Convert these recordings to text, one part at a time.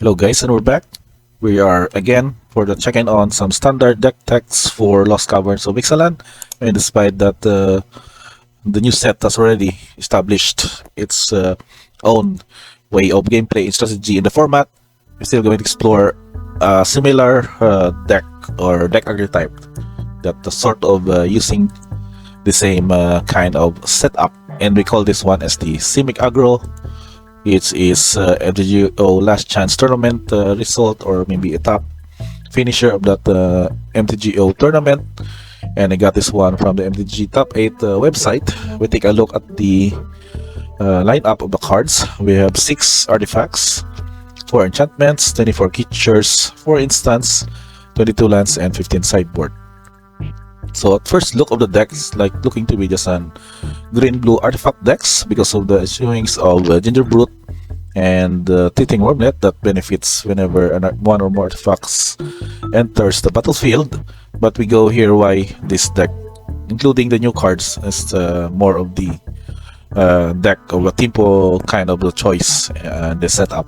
Hello guys, and we're back. We are again for the check-in on some standard deck techs for Lost Caverns of Ixalan. And despite that the new set has already established its own way of gameplay and strategy in the format, we're still going to explore a similar deck or deck archetype that is sort of using the same kind of setup, and we call this one as the Simic Aggro. It is MTG last chance tournament result, or maybe a top finisher of that MTGO tournament. And I got this one from the MTG Top 8 website. We take a look at the lineup of the cards. We have 6 artifacts, 4 enchantments, 24 creatures, 4 instants, 22 lands, and 15 sideboard. So at first look of the deck is like looking to be just an green-blue artifact decks because of the issuings of Ginger Brute and Teething Wormlet that benefits whenever one or more artifacts enters the battlefield. But we go here why this deck, including the new cards, is more of the deck of a tempo kind of the choice and the setup.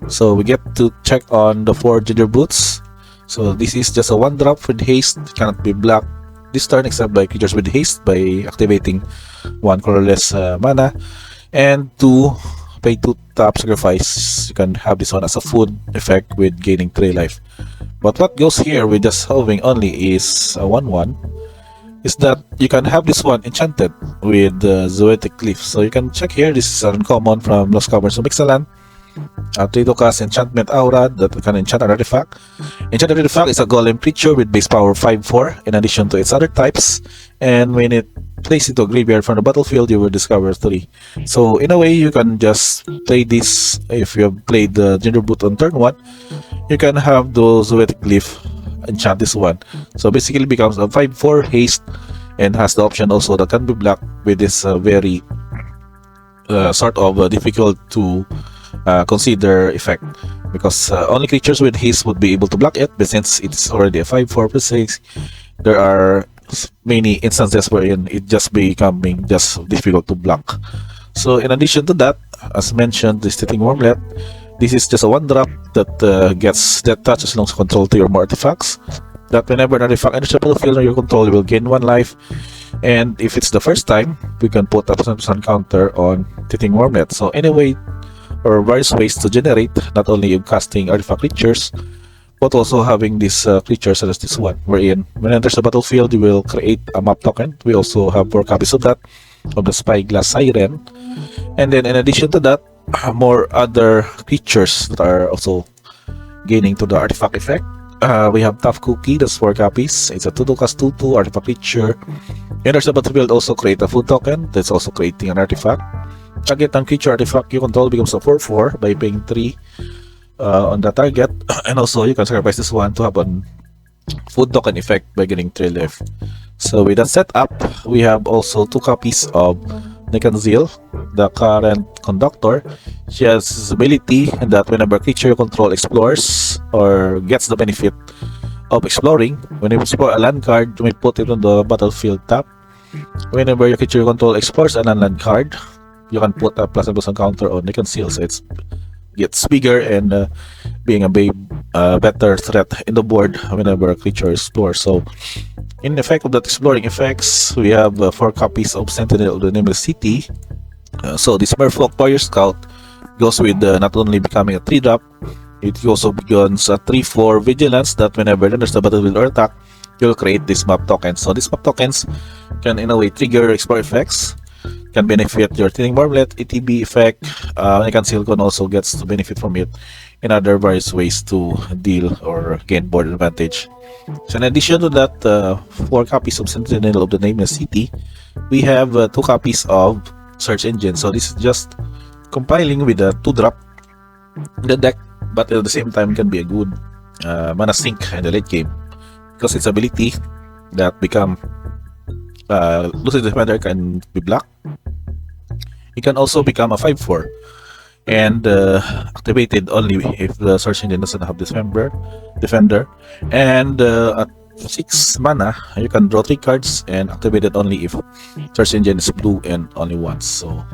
So we get to check on the 4 Ginger Brutes. So this is just a 1-drop with haste, cannot be blocked this turn except by creatures with haste by activating 1 colorless mana, and 2 pay 2 tap sacrifice. You can have this one as a food effect with gaining 3 life. But what goes here with just having only is a 1/1 is that you can have this one enchanted with Zoetic Cliff. So you can check here, this is uncommon from Lost Caverns of Ixalan. 3 to cast enchantment aura that can enchant an artifact. Enchanted artifact is a golem creature with base power 5/4 in addition to its other types, and when it plays into a graveyard from the battlefield, you will discover 3. So in a way, you can just play this. If you have played the Ginger Boot on turn 1, you can have those Zoetic Cliff enchant this one. So basically becomes a 5/4 haste and has the option also that can be blocked with this very sort of difficult to consider effect, because only creatures with haste would be able to block it, but since it's already a 5/4 plus 6, there are many instances wherein it just becoming just difficult to block. So in addition to that, as mentioned, this Teething Wormlet, this is just a 1-drop that touches long control to your more artifacts, that whenever an artifact enters the battlefield under your control, you will gain 1 life. And if it's the first time, we can put a % counter on Teething Wormlet. So anyway, or various ways to generate, not only in casting artifact creatures, but also having these creatures such as this one, wherein when it enters the battlefield, you will create a map token. We also have 4 copies of that, of the Spyglass Siren. And then in addition to that, more other creatures that are also gaining to the artifact effect. We have Tough Cookie, that's 4 copies. It's a 2/2 cast 2/2 artifact creature. Enters the battlefield, also create a food token, that's also creating an artifact. Target ng creature artifact you control becomes a 4/4 by paying 3 on the target, and also you can sacrifice this one to have a food token effect by getting 3 life. So with that setup, we have also 2 copies of Nikanzil, the current conductor. She has this ability that whenever creature you control explores or gets the benefit of exploring, when you explore a land card, you may put it on the battlefield tap. Whenever your creature you control explores a land card, you can put a +1 counter on Nikanzil, so it gets bigger and being a better threat in the board whenever a creature explores. So in effect of that exploring effects, we have 4 copies of Sentinel of the Nameless City. So this Merfolk Warrior Scout goes with not only becoming a 3-drop, it also becomes a 3/4 vigilance that whenever it enters the battlefield or attack, you'll create this map token. So these map tokens can in a way trigger explore effects, can benefit your Teething Wormlet, ETB effect. Nikanzil can also gets to benefit from it in other various ways to deal or gain board advantage. So in addition to that, 4 copies of Sentinel of the Nameless City, we have 2 copies of Search Engine. So this is just compiling with a 2-drop in the deck, but at the same time can be a good mana sink in the late game, because its ability that become Lucid Defender can be blocked. It can also become a 5/4 and activated only if the search engine doesn't have defender. And at 6 mana, you can draw 3 cards and activate it only if search engine is blue and only once. So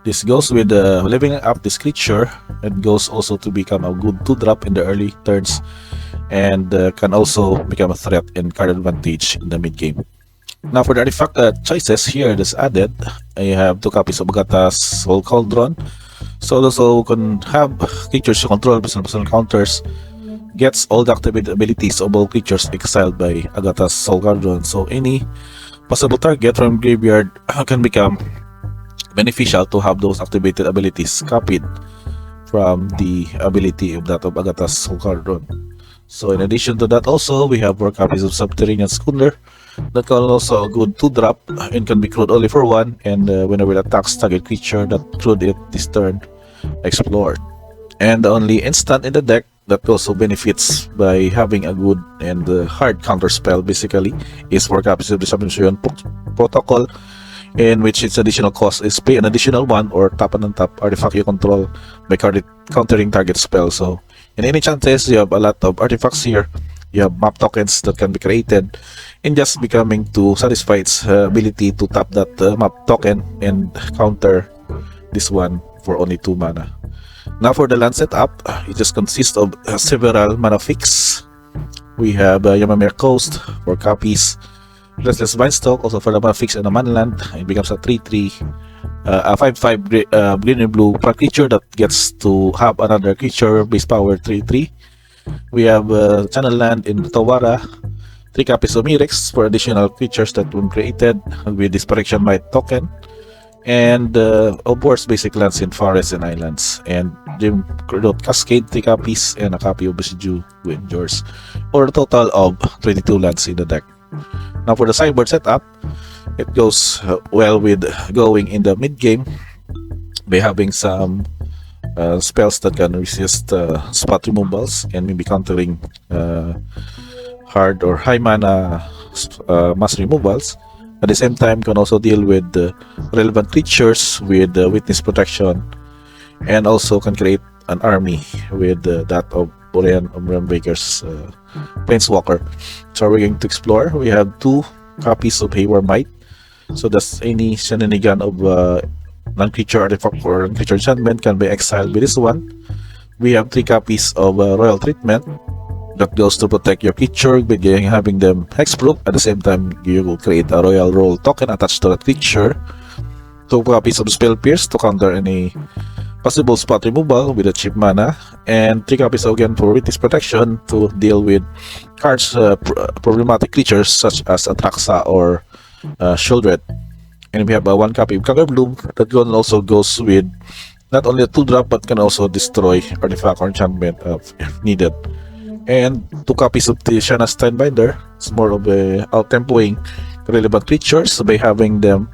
This goes with leveling up this creature. It goes also to become a good 2-drop in the early turns, and can also become a threat in card advantage in the mid game. Now for the artifact choices here that's added, I have 2 copies of Agata's Soul Cauldron. So those who can have creatures you control based on personal counters gets all the activated abilities of all creatures exiled by Agata's Soul Cauldron. So any possible target from graveyard can become beneficial to have those activated abilities copied from the ability of that of Agata's Soul Cauldron. So in addition to that, also we have 4 copies of Subterranean Schooner that can also a good 2-drop and can be crewed only for 1, and whenever it attacks target creature that crewed it this turn, explore. And the only instant in the deck that also benefits by having a good and hard counter spell basically is 4 copies of the Submission Protocol, in which its additional cost is pay an additional 1 or tap and untap artifact you control by countering target spell. So in any chances, you have a lot of artifacts here. You have map tokens that can be created in just becoming to satisfy its ability to tap that map token and counter this one for only 2 mana. Now for the land setup, it just consists of several mana fix. We have Yamamir Coast, 4 copies. Restless Vinestalk, also for the mana fix and a mana land. It becomes a 3/3, a 5/5 green and blue creature that gets to have another creature base power 3/3. We have Channel Land in Tawara, 3 copies of Mirex for additional creatures that were created with Disparition Might token, and of course basic lands in forests and islands, and Jim Cascade 3 copies and a copy of Residue Windjors, or a total of 22 lands in the deck. Now for the sideboard setup, it goes well with going in the mid game by having some spells that can resist spot removals and maybe countering hard or high mana mass removals. At the same time, can also deal with relevant creatures with witness protection, and also can create an army with that of Realmbreaker's Planeswalker. So we're going to explore. We have 2 copies of Hayward Might. So that's any shenanigan of non-creature artifact or non-creature enchantment can be exiled with this one. We have 3 copies of Royal Treatment that goes to protect your creature by having them hexproof. At the same time, you will create a Royal Roll token attached to that creature. 2 copies of Spell Pierce to counter any possible spot removal with a cheap mana, and 3 copies again for Witness Protection to deal with cards problematic creatures such as Atraxa or Shieldred. And we have 1 copy of Color Bloom that also goes with not only a 2-drop but can also destroy artifact or enchantment if needed. And 2 copies of the Shana Steinbinder. It's more of a out-tempoing relevant creatures by having them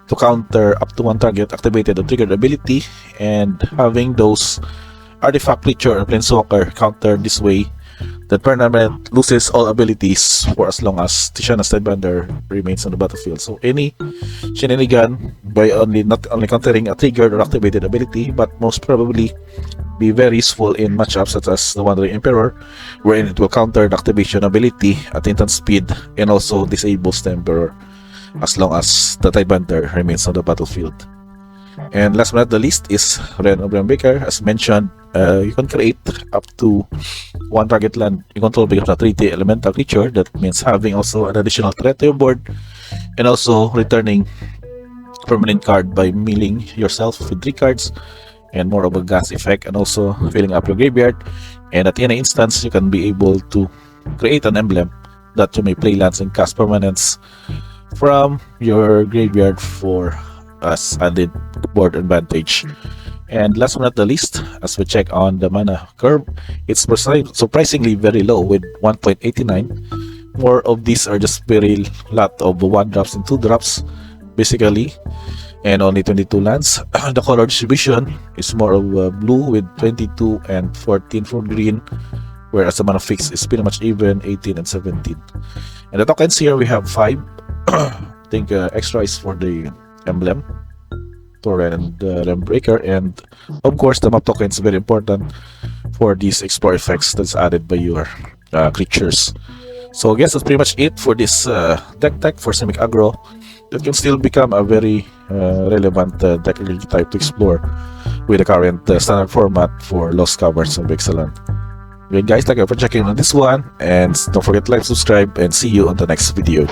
to counter up to 1 target activated or triggered ability, and having those artifact creature or planeswalker counter this way, that permanent loses all abilities for as long as Tishana Steinbinder remains on the battlefield. So any shenanigan by not only countering a triggered or activated ability, but most probably be very useful in matchups such as the Wandering Emperor, wherein it will counter the activation ability at instant speed and also disables the Emperor as long as the Tidebinder remains on the battlefield. And last but not the least is Reanimator. As mentioned, you can create up to 1 target land you control becomes a 3/3 elemental creature. That means having also an additional threat to your board, and also returning permanent card by milling yourself with 3 cards, and more of a gas effect, and also filling up your graveyard. And at any instance, you can be able to create an emblem that you may play lands and cast permanents from your graveyard for as added board advantage. And last but not the least, as we check on the mana curve, it's surprisingly very low with 1.89. More of these are just very lot of 1-drops and 2-drops basically, and only 22 lands. The color distribution is more of blue with 22 and 14 for green, whereas the mana fix is pretty much even, 18 and 17. And the tokens here we have 5. I think extra is for the emblem, Torrent and Realmbreaker, and of course the map token is very important for these explore effects that's added by your creatures. So I guess that's pretty much it for this deck tech for Simic Aggro. that can still become a very relevant deck type to explore with the current standard format for Lost Caverns of Ixalan. Again guys, thank you for checking on this one, and don't forget to like, subscribe, and see you on the next video.